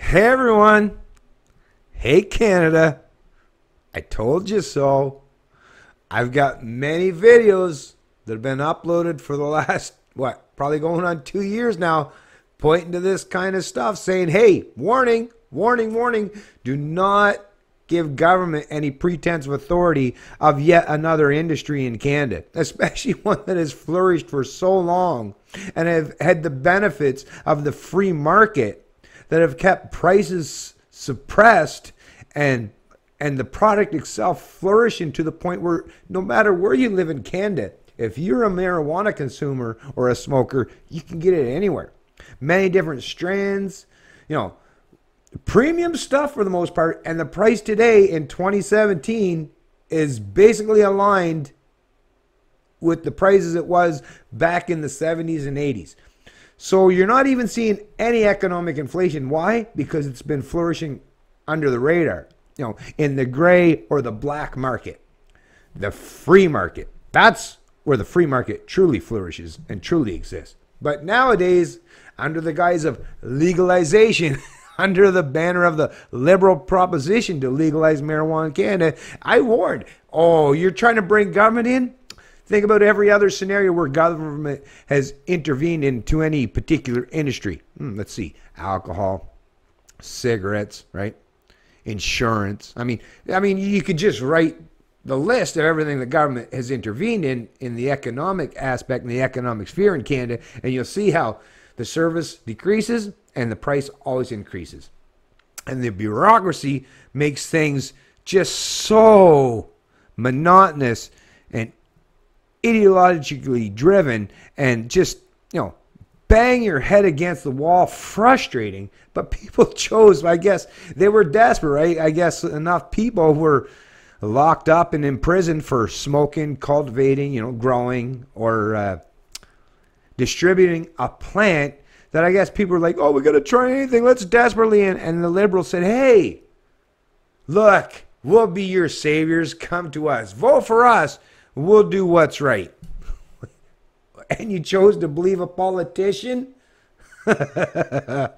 Hey everyone. Hey Canada. I told you so. I've got many videos that have been uploaded for the last, probably going on 2 years now, pointing to this kind of stuff, saying, hey, warning, warning, warning, do not give government any pretense of authority of yet another industry in Canada, especially one that has flourished for so long and have had the benefits of the free market that have kept prices suppressed and the product itself flourishing to the point where no matter where you live in Canada, if you're a marijuana consumer or a smoker, you can get it anywhere. Many different strands, premium stuff for the most part, and the price today in 2017 is basically aligned with the prices it was back in the 70s and 80s. So you're not even seeing any economic inflation. Why? Because it's been flourishing under the radar, in the gray or the black market. The free market. That's where the free market truly flourishes and truly exists. But nowadays, under the guise of legalization, under the banner of the liberal proposition to legalize marijuana in Canada, I warned, you're trying to bring government in? Think about every other scenario where government has intervened into any particular industry. Let's see, alcohol, cigarettes, right? Insurance. I mean, you could just write the list of everything the government has intervened in the economic aspect, in the economic sphere in Canada, and you'll see how the service decreases and the price always increases. And the bureaucracy makes things just so monotonous and ideologically driven and just, bang your head against the wall, frustrating. But people chose, I guess, they were desperate, right? I guess enough people were locked up and imprisoned for smoking, cultivating, growing, or distributing a plant that I guess people were like, we got to try anything. Let's desperately. And the liberals said, hey, look, we'll be your saviors. Come to us. Vote for us. We'll do what's right. And you chose to believe a politician? That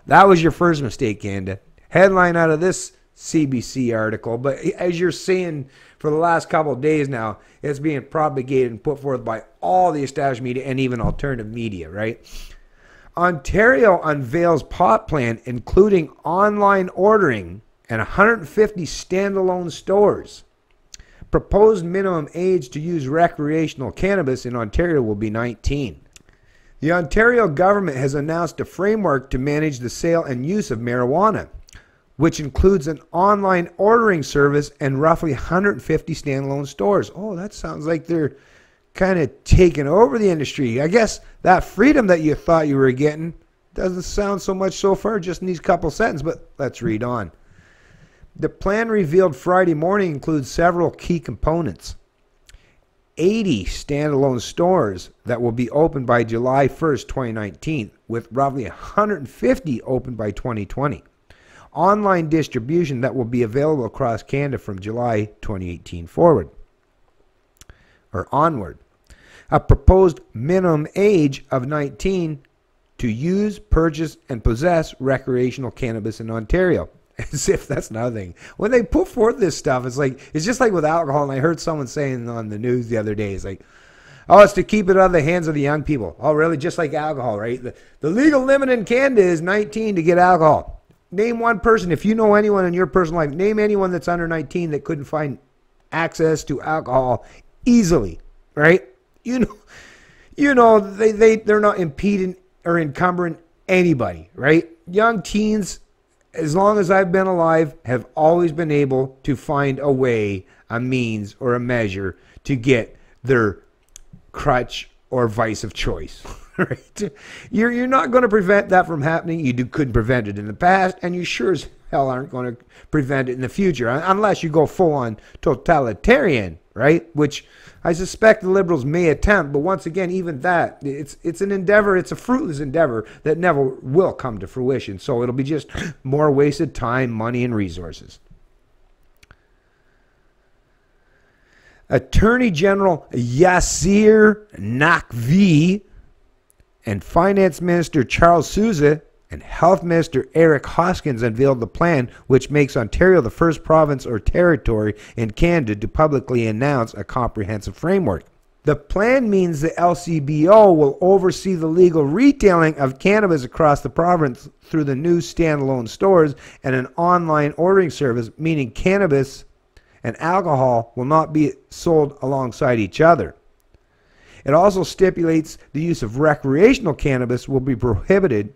was your first mistake, Canada. Headline out of this CBC article. But as you're seeing for the last couple of days now, it's being propagated and put forth by all the established media and even alternative media, right? Ontario unveils pot plan, including online ordering and 150 standalone stores. Proposed minimum age to use recreational cannabis in Ontario will be 19. The Ontario government has announced a framework to manage the sale and use of marijuana, which includes an online ordering service and roughly 150 standalone stores. That sounds like they're kind of taking over the industry. I guess that freedom that you thought you were getting doesn't sound so much so far just in these couple sentences, but let's read on. The plan revealed Friday morning includes several key components. 80 standalone stores that will be open by July 1st, 2019, with roughly 150 open by 2020. Online distribution that will be available across Canada from July 2018 onward. A proposed minimum age of 19 to use, purchase, and possess recreational cannabis in Ontario. As if that's nothing. When they put forth this stuff, it's just like with alcohol. And I heard someone saying on the news the other day, it's to keep it out of the hands of the young people. Really? Just like alcohol, right? The legal limit in Canada is 19 to get alcohol. Name one person, if you know anyone in your personal life, name anyone that's under 19 that couldn't find access to alcohol easily, right? They're not impeding or encumbering anybody, right? Young teens, as long as I've been alive, have always been able to find a way, a means, or a measure to get their crutch or vice of choice. Right? You're not going to prevent that from happening. You couldn't prevent it in the past, and you sure as hell aren't going to prevent it in the future, unless you go full-on totalitarian, right? Which I suspect the Liberals may attempt, but once again, even that, it's an endeavor, it's a fruitless endeavor that never will come to fruition. So it'll be just more wasted time, money, and resources. Attorney General Yasir Naqvi and Finance Minister Charles Sousa And Health Minister Eric Hoskins unveiled the plan, which makes Ontario the first province or territory in Canada to publicly announce a comprehensive framework. The plan means the LCBO will oversee the legal retailing of cannabis across the province through the new standalone stores and an online ordering service, meaning cannabis and alcohol will not be sold alongside each other. It also stipulates the use of recreational cannabis will be prohibited.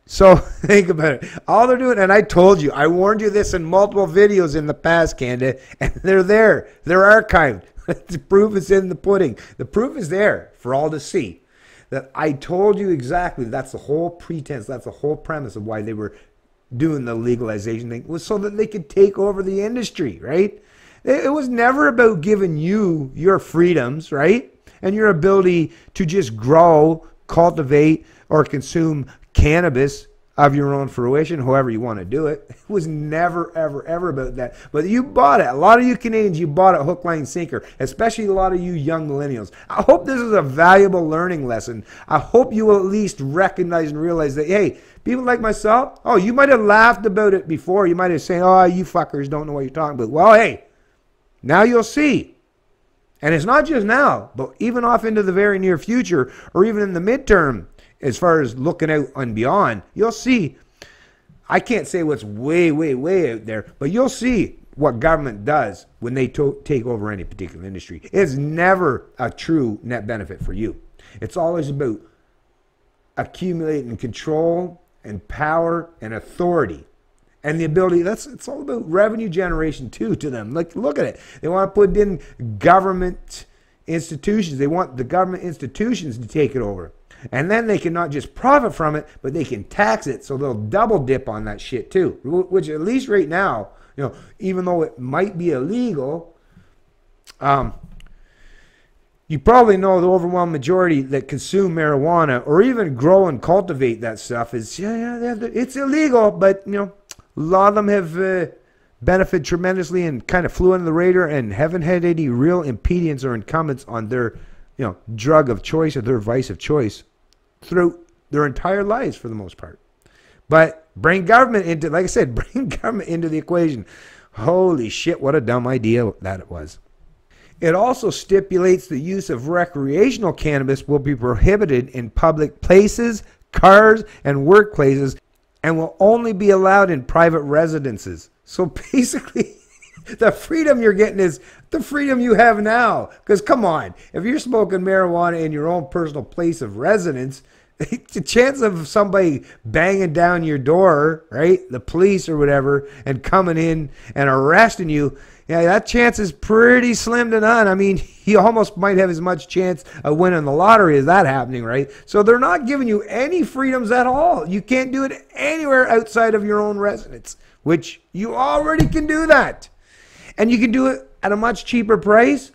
So think about it. All they're doing, and I told you, I warned you this in multiple videos in the past, Canada, and they're there. They're archived. The proof is in the pudding. The proof is there for all to see. That I told you exactly. That's the whole pretense. That's the whole premise of why they were doing the legalization thing, was so that they could take over the industry, right? It was never about giving you your freedoms, right? And your ability to just grow, cultivate, or consume cannabis of your own fruition, however you want to do it. It was never, ever, ever about that. But you bought it. A lot of you Canadians, you bought it hook, line, sinker, especially a lot of you young millennials. I hope this is a valuable learning lesson. I hope you will at least recognize and realize that, hey, people like myself, oh, you might have laughed about it before. You might have said, oh, you fuckers don't know what you're talking about. Well, hey, now you'll see. And it's not just now, but even off into the very near future, or even in the midterm, as far as looking out and beyond, you'll see. I can't say what's way, way, way out there, but you'll see what government does when they take over any particular industry. It's never a true net benefit for you. It's always about accumulating control and power and authority. And the ability, it's all about revenue generation too to them. Like, look at it. They want to put in government institutions. They want the government institutions to take it over. And then they can not just profit from it, but they can tax it, so they'll double dip on that shit too. Which at least right now, you know, even though it might be illegal, you probably know the overwhelming majority that consume marijuana or even grow and cultivate that stuff is, it's illegal, but you know, a lot of them have benefited tremendously and kind of flew under the radar and haven't had any real impedance or incumbents on their, you know, drug of choice or their vice of choice through their entire lives for the most part. But bring government into, like I said, bring government into the equation. Holy shit, what a dumb idea that it was. It also stipulates the use of recreational cannabis will be prohibited in public places, cars, and workplaces, and will only be allowed in private residences. So basically, the freedom you're getting is the freedom you have now. Because come on, if you're smoking marijuana in your own personal place of residence, the chance of somebody banging down your door, right, the police or whatever, and coming in and arresting you, yeah, that chance is pretty slim to none. I mean, you almost might have as much chance of winning the lottery as that happening, right? So they're not giving you any freedoms at all. You can't do it anywhere outside of your own residence, which you already can do that. And you can do it at a much cheaper price.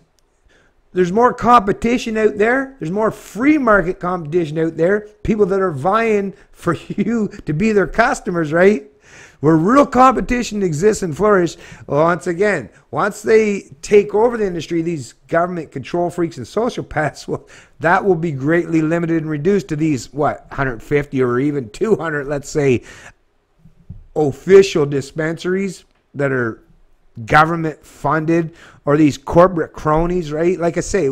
There's more competition out there. There's more free market competition out there. People that are vying for you to be their customers, right? Where real competition exists and flourish. Once again, once they take over the industry, these government control freaks and sociopaths, well, that will be greatly limited and reduced to these, what, 150 or even 200, let's say, official dispensaries that are government funded, or these corporate cronies, right? Like I say,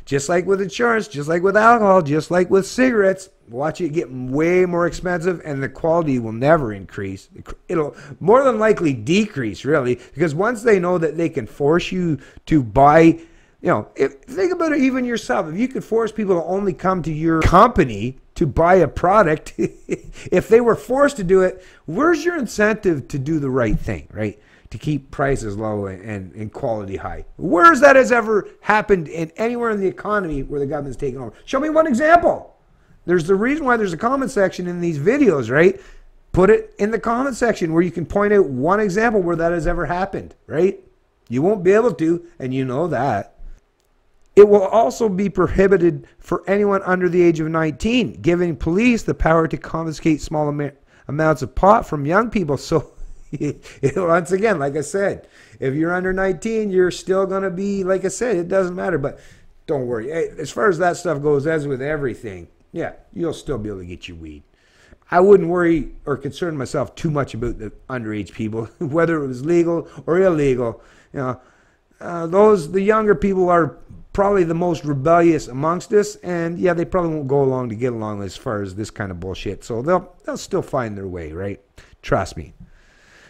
just like with insurance, just like with alcohol, just like with cigarettes, watch it get way more expensive and the quality will never increase. It'll more than likely decrease, really, because once they know that they can force you to buy, you know, think about it even yourself. If you could force people to only come to your company to buy a product, if they were forced to do it, where's your incentive to do the right thing, right? To keep prices low and quality high. Where that has ever happened in anywhere in the economy where the government's taken over? Show me one example. There's the reason why there's a comment section in these videos, right? Put it in the comment section where you can point out one example where that has ever happened, right? You won't be able to, and you know that. It will also be prohibited for anyone under the age of 19, giving police the power to confiscate small amounts of pot from young people. So once again, like I said, if you're under 19, you're still going to be, like I said, it doesn't matter. But don't worry. As far as that stuff goes, as with everything, Yeah, you'll still be able to get your weed. I wouldn't worry or concern myself too much about the underage people, whether it was legal or illegal. You know, the younger people are probably the most rebellious amongst us, and yeah, they probably won't go along to get along as far as this kind of bullshit. So they'll still find their way, right? Trust me.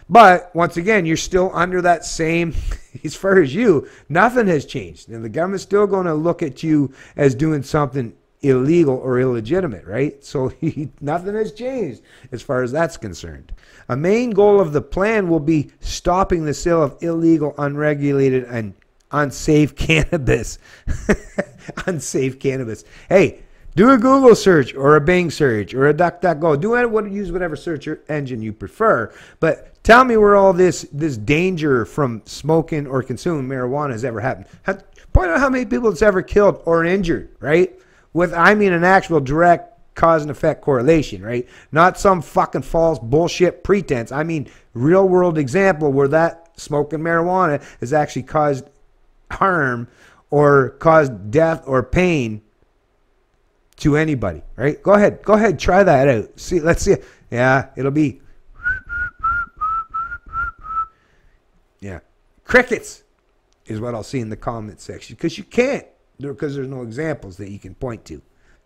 But once again, you're still under that same, as far as you, nothing has changed. And the government's still going to look at you as doing something illegal or illegitimate, right? So nothing has changed as far as that's concerned. A main goal of the plan will be stopping the sale of illegal, unregulated, and unsafe cannabis. Unsafe cannabis. Hey, do a Google search or a Bing search or a DuckDuckGo. Use whatever search engine you prefer. But tell me where all this danger from smoking or consuming marijuana has ever happened. Point out how many people it's ever killed or injured, right? I mean an actual direct cause and effect correlation, right? Not some fucking false bullshit pretense. I mean real world example where that smoking marijuana has actually caused harm or caused death or pain to anybody, right? Go ahead, try that out. Let's see. Yeah, it'll be, yeah, crickets is what I'll see in the comment section, because you can't, because there's no examples that you can point to.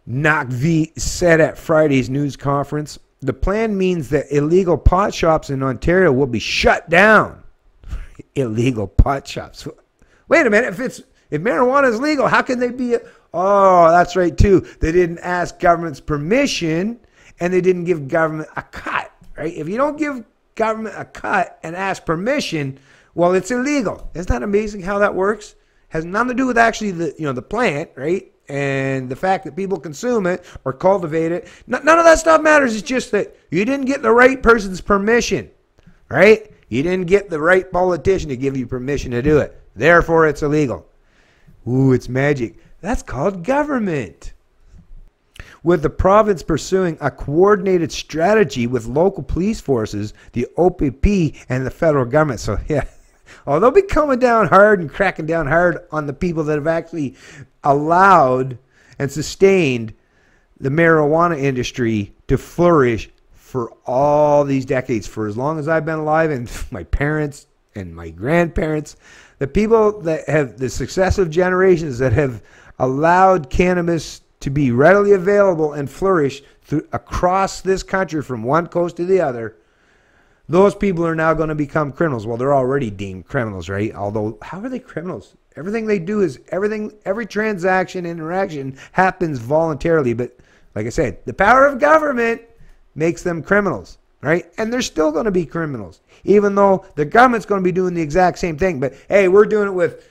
Nakvi said at Friday's news conference, the plan means that illegal pot shops in Ontario will be shut down. Illegal pot shops. Wait a minute, if marijuana is legal, how can they be? Oh, that's right too. They didn't ask government's permission, and they didn't give government a cut, right? If you don't give government a cut and ask permission, well, it's illegal. Isn't that amazing how that works? Has nothing to do with actually the plant, right? And the fact that people consume it or cultivate it. None of that stuff matters. It's just that you didn't get the right person's permission, right? You didn't get the right politician to give you permission to do it. Therefore, it's illegal. Ooh, it's magic. That's called government. With the province pursuing a coordinated strategy with local police forces, the OPP, and the federal government. So, yeah. Oh, they'll be coming down hard and cracking down hard on the people that have actually allowed and sustained the marijuana industry to flourish for all these decades, for as long as I've been alive, and my parents and my grandparents. The people that have, the successive generations that have allowed cannabis to be readily available and flourish across this country from one coast to the other, those people are now going to become criminals. Well, they're already deemed criminals, right? Although, how are they criminals? Everything they do is, every transaction, interaction happens voluntarily. But like I said, the power of government makes them criminals, right? And they're still going to be criminals, even though the government's going to be doing the exact same thing. But hey, we're doing it with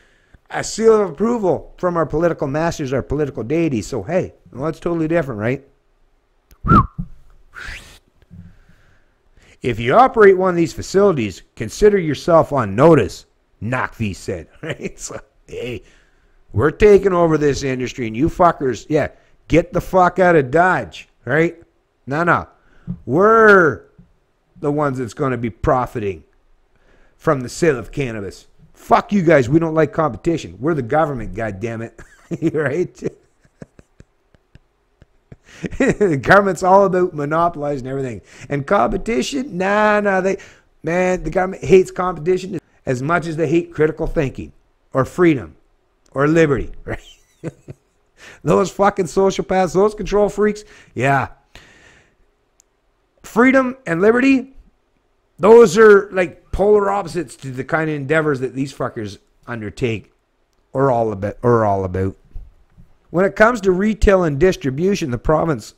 a seal of approval from our political masters, our political deities. So hey, well, that's totally different, right? If you operate one of these facilities, consider yourself on notice, Nakvi said. Right? So, hey, we're taking over this industry, and you fuckers, yeah, get the fuck out of Dodge, right? No. We're the ones that's going to be profiting from the sale of cannabis. Fuck you guys. We don't like competition. We're the government, goddammit. Right? The government's all about monopolizing everything. And competition? The government hates competition as much as they hate critical thinking or freedom or liberty, right? Those fucking sociopaths, those control freaks, yeah. Freedom and liberty, those are like polar opposites to the kind of endeavors that these fuckers undertake or all about. When it comes to retail and distribution, the province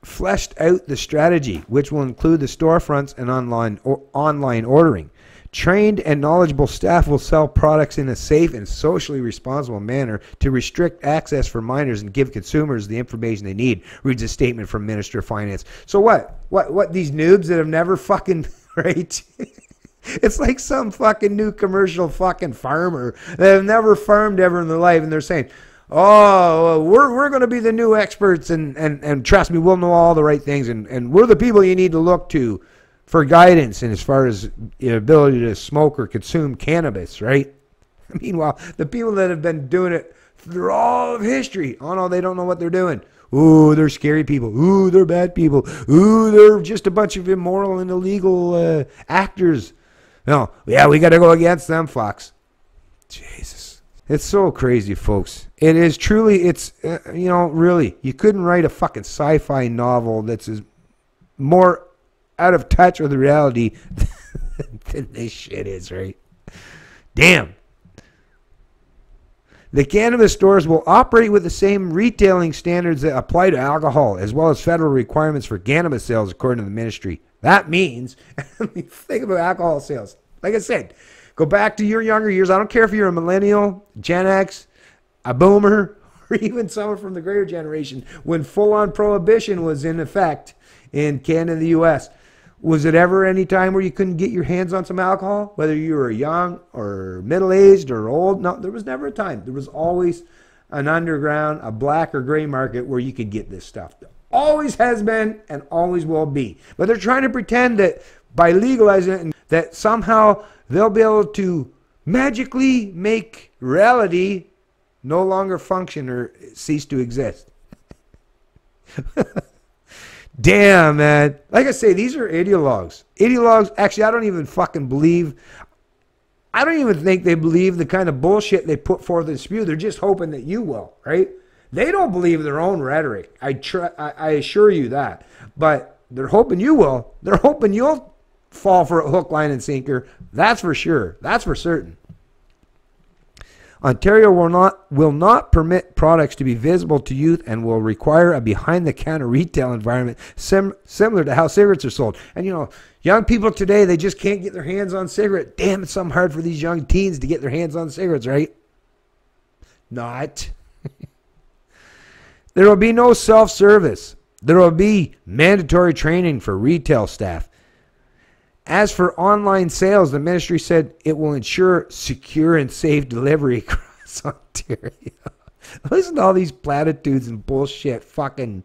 fleshed out the strategy, which will include the storefronts and online ordering. Trained and knowledgeable staff will sell products in a safe and socially responsible manner to restrict access for minors and give consumers the information they need, reads a statement from Minister of Finance. So what these noobs that have never fucking, right? It's like some fucking new commercial fucking farmer that have never farmed ever in their life, and they're saying, oh, we're going to be the new experts, and trust me, we'll know all the right things, and we're the people you need to look to for guidance and as far as the ability to smoke or consume cannabis, right? Meanwhile, the people that have been doing it through all of history, oh no, they don't know what they're doing. Ooh, they're scary people. Ooh, they're bad people. Ooh, they're just a bunch of immoral and illegal actors. No, yeah, we got to go against them, Fox. Jesus. It's so crazy, folks. It is truly, it's, really, you couldn't write a fucking sci-fi novel that's more out of touch with reality than this shit is, right? Damn. The cannabis stores will operate with the same retailing standards that apply to alcohol, as well as federal requirements for cannabis sales, according to the ministry. That means, think about alcohol sales. Like I said, go back to your younger years. I don't care if you're a millennial, Gen X, a boomer, or even someone from the greater generation. When full-on prohibition was in effect in Canada and the U.S., was it ever any time where you couldn't get your hands on some alcohol? Whether you were young or middle-aged or old? No, there was never a time. There was always an underground, a black or gray market where you could get this stuff. There always has been and always will be. But they're trying to pretend that by legalizing it, that somehow they'll be able to magically make reality no longer function or cease to exist. Damn, man. Like I say, these are ideologues. Ideologues, actually, I don't even think they believe the kind of bullshit they put forth and spew. They're just hoping that you will, right? They don't believe their own rhetoric. I assure you that. But they're hoping you will. They're hoping you'll fall for a hook, line, and sinker. That's for sure. That's for certain. Ontario will not permit products to be visible to youth and will require a behind-the-counter retail environment similar to how cigarettes are sold. And, young people today, they just can't get their hands on cigarettes. Damn, it's something hard for these young teens to get their hands on cigarettes, right? Not. There will be no self-service. There will be mandatory training for retail staff. As for online sales, the ministry said it will ensure secure and safe delivery across Ontario. Listen to all these platitudes and bullshit fucking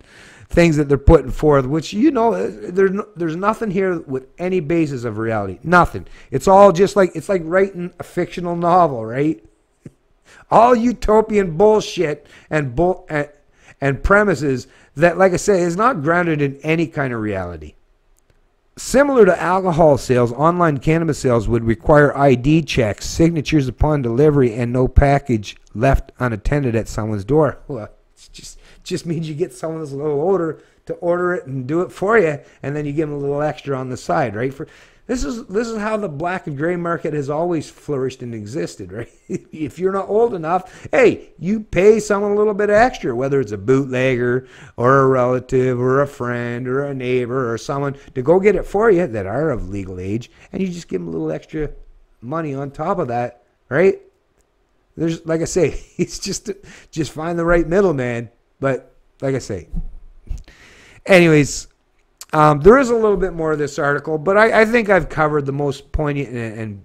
things that they're putting forth, which, there's nothing here with any basis of reality. Nothing. It's all just it's like writing a fictional novel, right? All utopian bullshit and premises that, like I say, is not grounded in any kind of reality. Similar to alcohol sales, online cannabis sales would require ID checks, signatures upon delivery, and no package left unattended at someone's door. Well, it just means you get someone that's a little older to order it and do it for you, and then you give them a little extra on the side, right? This is how the black and gray market has always flourished and existed, right? If you're not old enough, hey, you pay someone a little bit extra, whether it's a bootlegger or a relative or a friend or a neighbor or someone to go get it for you that are of legal age, and you just give them a little extra money on top of that, right? There's, like I say, it's just find the right middleman. But like I say, anyways. There is a little bit more of this article, but I think I've covered the most poignant and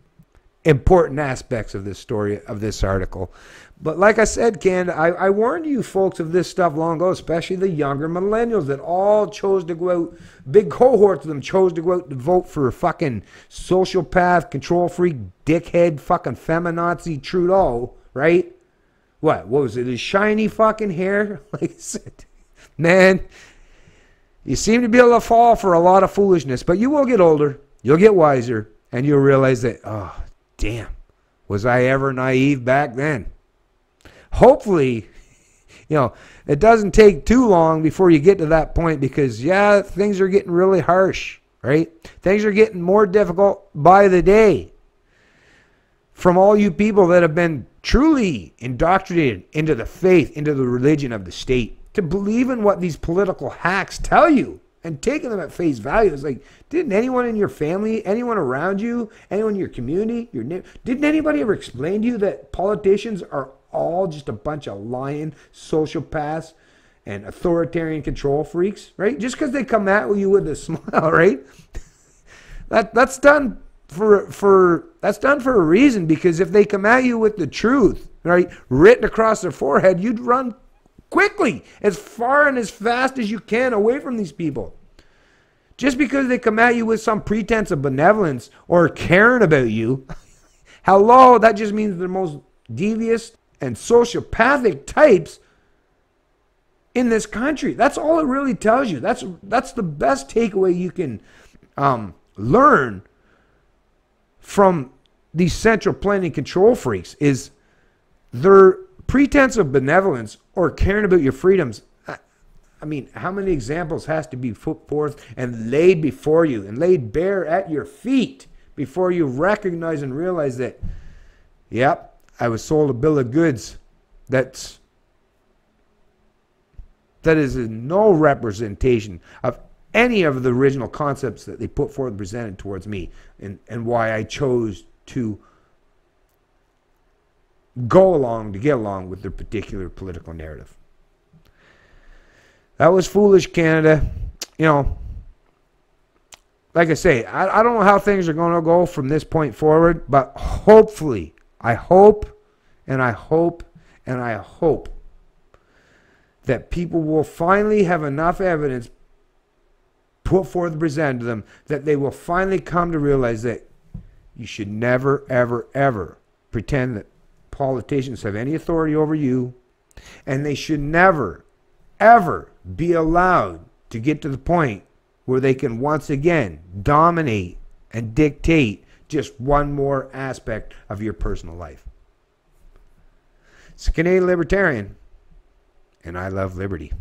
important aspects of this story, of this article. But like I said, Canada, I warned you folks of this stuff long ago, especially the younger millennials that all chose to go out, big cohorts of them chose to go out to vote for fucking sociopath, control freak, dickhead, fucking feminazi Trudeau, right? What was it, his shiny fucking hair? Like I said, man, you seem to be able to fall for a lot of foolishness, but you will get older, you'll get wiser, and you'll realize that, oh, damn, was I ever naive back then? Hopefully, it doesn't take too long before you get to that point because, yeah, things are getting really harsh, right? Things are getting more difficult by the day. From all you people that have been truly indoctrinated into the faith, into the religion of the state, to believe in what these political hacks tell you and taking them at face value. It's like, didn't anyone in your family, anyone around you, anyone in your community, didn't anybody ever explain to you that politicians are all just a bunch of lying sociopaths and authoritarian control freaks, right? Just because they come at you with a smile, right? That's done for a reason, because if they come at you with the truth, right, written across their forehead, you'd run quickly, as far and as fast as you can away from these people. Just because they come at you with some pretense of benevolence or caring about you, hello, that just means the most devious and sociopathic types in this country. That's all it really tells you. That's the best takeaway you can learn from these central planning control freaks is their pretense of benevolence or caring about your freedoms. I mean, how many examples has to be put forth and laid before you and laid bare at your feet before you recognize and realize that, yep, I was sold a bill of goods that is no representation of any of the original concepts that they put forward and presented towards me, and why I chose to go along to get along with their particular political narrative. That was foolish, Canada. You know, like I say, I don't know how things are going to go from this point forward, but hopefully, I hope that people will finally have enough evidence put forth and presented to them that they will finally come to realize that you should never, ever, ever pretend that politicians have any authority over you, and they should never, ever be allowed to get to the point where they can once again dominate and dictate just one more aspect of your personal life. It's a Canadian Libertarian, and I love liberty.